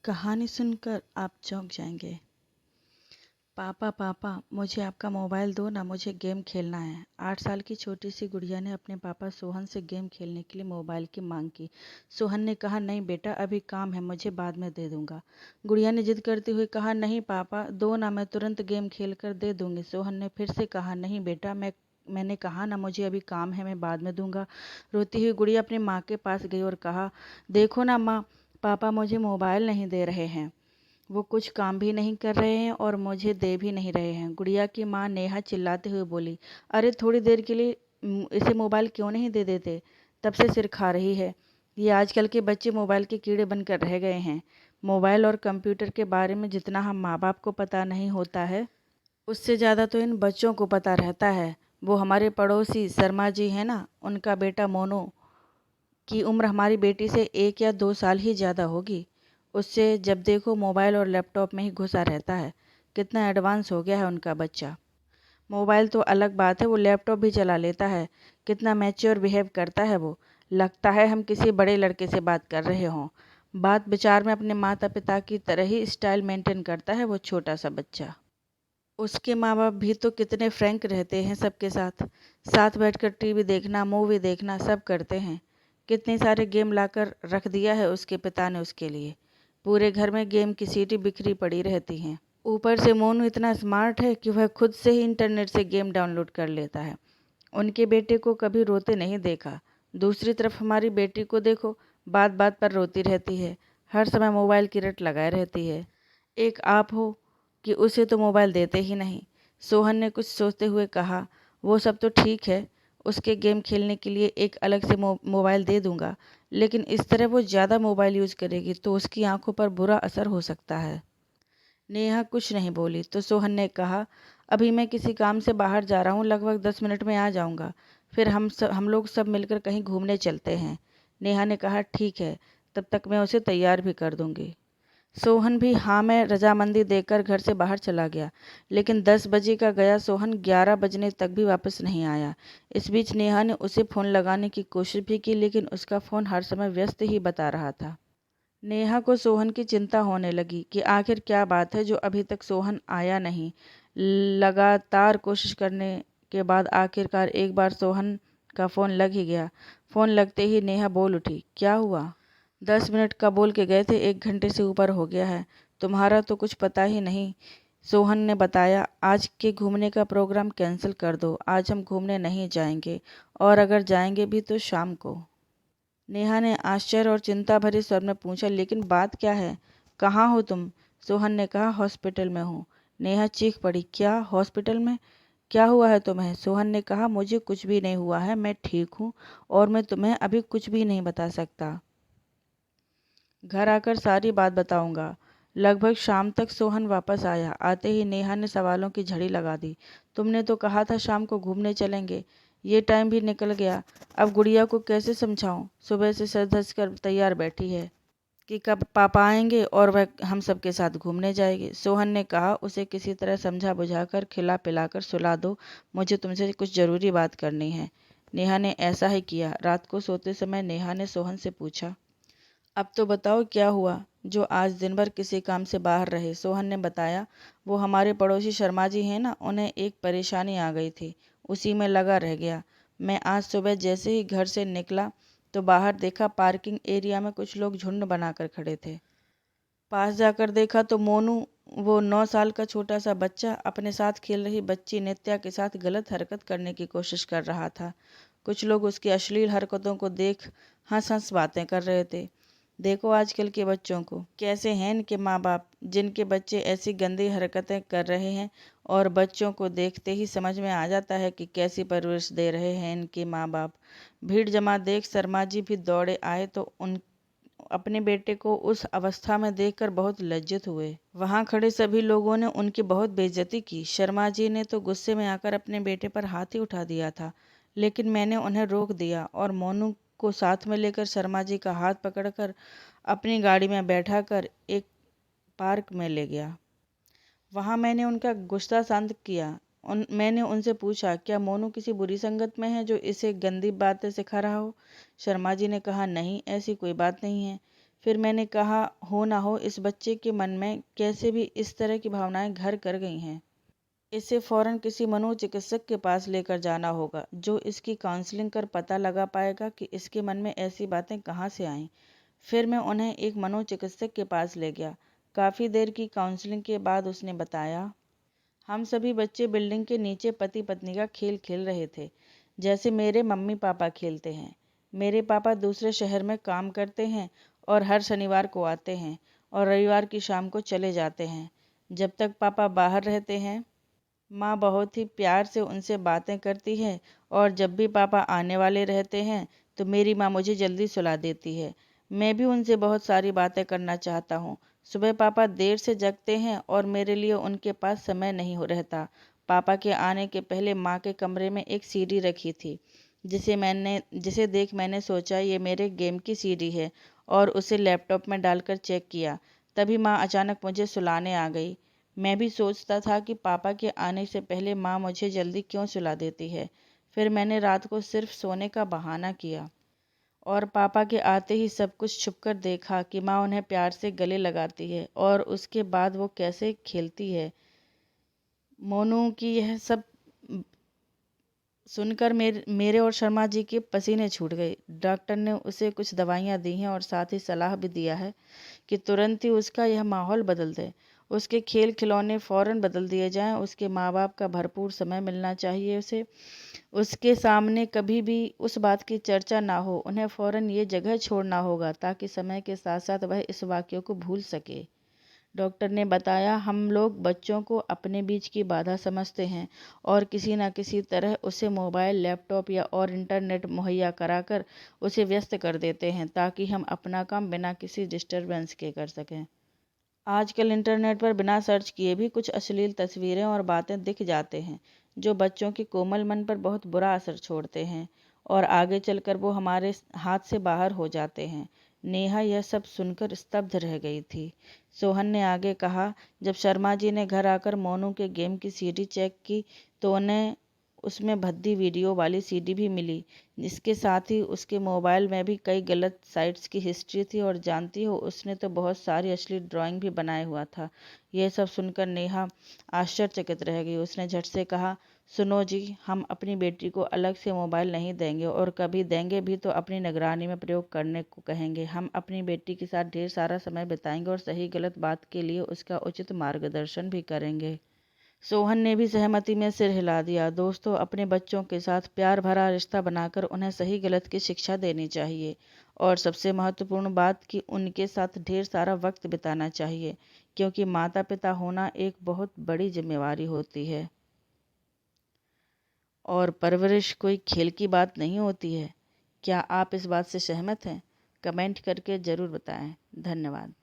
कहानी सुनकर आप चौंक जाएंगे। पापा पापा मुझे आपका मोबाइल दो ना, मुझे गेम खेलना है। 8 साल की छोटी सी गुड़िया ने अपने पापा सोहन से गेम खेलने के लिए मोबाइल की मांग की। सोहन ने कहा, नहीं बेटा, अभी काम है, मुझे बाद में दे दूंगा। गुड़िया ने जिद करते हुए कहा, नहीं पापा दो ना, मैं तुरंत गेम खेल कर दे दूंगी। सोहन ने फिर से कहा, नहीं बेटा, मैंने कहा ना, मुझे अभी काम है, मैं बाद में दूंगा। रोती हुई गुड़िया अपनी माँ के पास गई और कहा, देखो ना माँ, पापा मुझे मोबाइल नहीं दे रहे हैं। वो कुछ काम भी नहीं कर रहे हैं और मुझे दे भी नहीं रहे हैं। गुड़िया की माँ नेहा चिल्लाते हुए बोली, अरे थोड़ी देर के लिए इसे मोबाइल क्यों नहीं दे देते? तब से सिर खा रही है। ये आजकल के बच्चे मोबाइल के कीड़े बनकर रह गए हैं। मोबाइल और कंप्यूटर के बारे में जितना हम माँ बाप को पता नहीं होता है, उससे ज़्यादा तो इन बच्चों को पता रहता है। वो हमारे पड़ोसी शर्मा जी हैं ना, उनका बेटा मोनू की उम्र हमारी बेटी से 1 या 2 साल ही ज़्यादा होगी। उससे जब देखो मोबाइल और लैपटॉप में ही घुसा रहता है। कितना एडवांस हो गया है उनका बच्चा। मोबाइल तो अलग बात है, वो लैपटॉप भी चला लेता है। कितना मैच्योर बिहेव करता है वो। लगता है हम किसी बड़े लड़के से बात कर रहे हों। बात विचार में अपने माता पिता की तरह ही स्टाइल मेंटेन करता है वो छोटा सा बच्चा। उसके माँ बाप भी तो कितने फ्रैंक रहते हैं सबके साथ। साथ बैठकर टीवी देखना, मूवी देखना सब करते हैं। कितने सारे गेम लाकर रख दिया है उसके पिता ने उसके लिए। पूरे घर में गेम की सीटी बिखरी पड़ी रहती हैं। ऊपर से मोनू इतना स्मार्ट है कि वह खुद से ही इंटरनेट से गेम डाउनलोड कर लेता है। उनके बेटे को कभी रोते नहीं देखा। दूसरी तरफ हमारी बेटी को देखो, बात बात पर रोती रहती है। हर समय मोबाइल की रट लगाए रहती है। एक आप हो कि उसे तो मोबाइल देते ही नहीं। सोहन ने कुछ सोचते हुए कहा, वो सब तो ठीक है, उसके गेम खेलने के लिए एक अलग से मोबाइल दे दूंगा, लेकिन इस तरह वो ज़्यादा मोबाइल यूज़ करेगी तो उसकी आंखों पर बुरा असर हो सकता है। नेहा कुछ नहीं बोली तो सोहन ने कहा, अभी मैं किसी काम से बाहर जा रहा हूँ, लगभग 10 मिनट में आ जाऊँगा। फिर हम लोग सब मिलकर कहीं घूमने चलते हैं। नेहा ने कहा, ठीक है, तब तक मैं उसे तैयार भी कर दूँगी। सोहन भी हाँ में रजामंदी देकर घर से बाहर चला गया। लेकिन 10 बजे का गया सोहन 11 बजने तक भी वापस नहीं आया। इस बीच नेहा ने उसे फ़ोन लगाने की कोशिश भी की, लेकिन उसका फ़ोन हर समय व्यस्त ही बता रहा था। नेहा को सोहन की चिंता होने लगी कि आखिर क्या बात है जो अभी तक सोहन आया नहीं। लगातार कोशिश करने के बाद आखिरकार एक बार सोहन का फ़ोन लग ही गया। फ़ोन लगते ही नेहा बोल उठी, क्या हुआ? 10 मिनट का बोल के गए थे, 1 घंटे से ऊपर हो गया है। तुम्हारा तो कुछ पता ही नहीं। सोहन ने बताया, आज के घूमने का प्रोग्राम कैंसिल कर दो, आज हम घूमने नहीं जाएंगे, और अगर जाएंगे भी तो शाम को। नेहा ने आश्चर्य और चिंता भरे स्वर में पूछा, लेकिन बात क्या है? कहाँ हो तुम? सोहन ने कहा, हॉस्पिटल में हूँ। नेहा चीख पड़ी, क्या हॉस्पिटल में? क्या हुआ है तुम्हें? सोहन ने कहा, मुझे कुछ भी नहीं हुआ है, मैं ठीक हूँ और मैं तुम्हें अभी कुछ भी नहीं बता सकता। घर आकर सारी बात बताऊंगा। लगभग शाम तक सोहन वापस आया। आते ही नेहा ने सवालों की झड़ी लगा दी, तुमने तो कहा था शाम को घूमने चलेंगे, ये टाइम भी निकल गया। अब गुड़िया को कैसे समझाऊं? सुबह से सज धज कर तैयार बैठी है कि कब पापा आएंगे और वह हम सबके साथ घूमने जाएगी। सोहन ने कहा, उसे किसी तरह समझा बुझाकर खिला पिलाकर सुला दो, मुझे तुमसे कुछ ज़रूरी बात करनी है। नेहा ने ऐसा ही किया। रात को सोते समय नेहा ने सोहन से पूछा, अब तो बताओ क्या हुआ जो आज दिन भर किसी काम से बाहर रहे? सोहन ने बताया, वो हमारे पड़ोसी शर्मा जी हैं ना, उन्हें एक परेशानी आ गई थी, उसी में लगा रह गया। मैं आज सुबह जैसे ही घर से निकला तो बाहर देखा पार्किंग एरिया में कुछ लोग झुंड बनाकर खड़े थे। पास जाकर देखा तो मोनू, वो 9 साल का छोटा सा बच्चा, अपने साथ खेल रही बच्ची नित्या के साथ गलत हरकत करने की कोशिश कर रहा था। कुछ लोग उसकी अश्लील हरकतों को देख हंस हंस बातें कर रहे थे। देखो आजकल के बच्चों को, कैसे हैं इनके माँ बाप, जिनके बच्चे ऐसी गंदी हरकतें कर रहे हैं और बच्चों को देखते ही समझ में आ जाता है कि कैसी परवरिश दे रहे हैं इनके माँ बाप। भीड़ जमा देख शर्मा जी भी दौड़े आए तो उन अपने बेटे को उस अवस्था में देखकर बहुत लज्जित हुए। वहां खड़े सभी लोगों ने उनकी बहुत बेइज्जती की। शर्मा जी ने तो गुस्से में आकर अपने बेटे पर हाथ ही उठा दिया था, लेकिन मैंने उन्हें रोक दिया और मोनू को साथ में लेकर शर्मा जी का हाथ पकड़कर अपनी गाड़ी में बैठाकर एक पार्क में ले गया। वहां मैंने उनका गुस्सा शांत किया। मैंने उनसे पूछा, क्या मोनू किसी बुरी संगत में है जो इसे गंदी बातें सिखा रहा हो? शर्मा जी ने कहा, नहीं, ऐसी कोई बात नहीं है। फिर मैंने कहा, हो ना हो इस बच्चे के मन में कैसे भी इस तरह की भावनाएं घर कर गई हैं। इसे फ़ौरन किसी मनोचिकित्सक के पास लेकर जाना होगा, जो इसकी काउंसलिंग कर पता लगा पाएगा कि इसके मन में ऐसी बातें कहाँ से आईं। फिर मैं उन्हें एक मनोचिकित्सक के पास ले गया। काफ़ी देर की काउंसलिंग के बाद उसने बताया, हम सभी बच्चे बिल्डिंग के नीचे पति पत्नी का खेल खेल रहे थे, जैसे मेरे मम्मी पापा खेलते हैं। मेरे पापा दूसरे शहर में काम करते हैं और हर शनिवार को आते हैं और रविवार की शाम को चले जाते हैं। जब तक पापा बाहर रहते हैं, माँ बहुत ही प्यार से उनसे बातें करती है और जब भी पापा आने वाले रहते हैं तो मेरी माँ मुझे जल्दी सुला देती है। मैं भी उनसे बहुत सारी बातें करना चाहता हूँ। सुबह पापा देर से जगते हैं और मेरे लिए उनके पास समय नहीं हो रहता। पापा के आने के पहले माँ के कमरे में एक सीडी रखी थी, जिसे देख मैंने सोचा ये मेरे गेम की सीडी है और उसे लैपटॉप में डालकर चेक किया। तभी माँ अचानक मुझे सुलाने आ गई। मैं भी सोचता था कि पापा के आने से पहले माँ मुझे जल्दी क्यों सुला देती है। फिर मैंने रात को सिर्फ सोने का बहाना किया और पापा के आते ही सब कुछ छुपकर देखा कि माँ उन्हें प्यार से गले लगाती है और उसके बाद वो कैसे खेलती है। मोनू की यह सब सुनकर मेरे और शर्मा जी के पसीने छूट गए। डॉक्टर ने उसे कुछ दवाइयाँ दी हैं और साथ ही सलाह भी दिया है कि तुरंत ही उसका यह माहौल बदल दे। उसके खेल खिलौने फ़ौरन बदल दिए जाएं। उसके माँ बाप का भरपूर समय मिलना चाहिए उसे। उसके सामने कभी भी उस बात की चर्चा ना हो। उन्हें फ़ौरन ये जगह छोड़ना होगा ताकि समय के साथ साथ वह इस वाक़ये को भूल सके। डॉक्टर ने बताया, हम लोग बच्चों को अपने बीच की बाधा समझते हैं और किसी न किसी तरह उसे मोबाइल, लैपटॉप या और इंटरनेट मुहैया कराकर उसे व्यस्त कर देते हैं ताकि हम अपना काम बिना किसी डिस्टरबेंस के कर सकें। आजकल इंटरनेट पर बिना सर्च किए भी कुछ अश्लील तस्वीरें और बातें दिख जाते हैं, जो बच्चों के कोमल मन पर बहुत बुरा असर छोड़ते हैं और आगे चलकर वो हमारे हाथ से बाहर हो जाते हैं। नेहा यह सब सुनकर स्तब्ध रह गई थी। सोहन ने आगे कहा, जब शर्मा जी ने घर आकर मोनू के गेम की सीडी चेक की तो उन्हें उसमें भद्दी वीडियो वाली सीडी भी मिली। इसके साथ ही उसके मोबाइल में भी कई गलत साइट्स की हिस्ट्री थी और जानती हो, उसने तो बहुत सारी अश्लील ड्राइंग भी बनाए हुआ था। यह सब सुनकर नेहा आश्चर्यचकित रह गई। उसने झट से कहा, सुनो जी, हम अपनी बेटी को अलग से मोबाइल नहीं देंगे और कभी देंगे भी तो अपनी निगरानी में प्रयोग करने को कहेंगे। हम अपनी बेटी के साथ ढेर सारा समय बिताएंगे और सही गलत बात के लिए उसका उचित मार्गदर्शन भी करेंगे। सोहन ने भी सहमति में सिर हिला दिया। दोस्तों, अपने बच्चों के साथ प्यार भरा रिश्ता बनाकर उन्हें सही गलत की शिक्षा देनी चाहिए और सबसे महत्वपूर्ण बात कि उनके साथ ढेर सारा वक्त बिताना चाहिए, क्योंकि माता पिता होना एक बहुत बड़ी जिम्मेवारी होती है और परवरिश कोई खेल की बात नहीं होती है। क्या आप इस बात से सहमत हैं? कमेंट करके ज़रूर बताएं। धन्यवाद।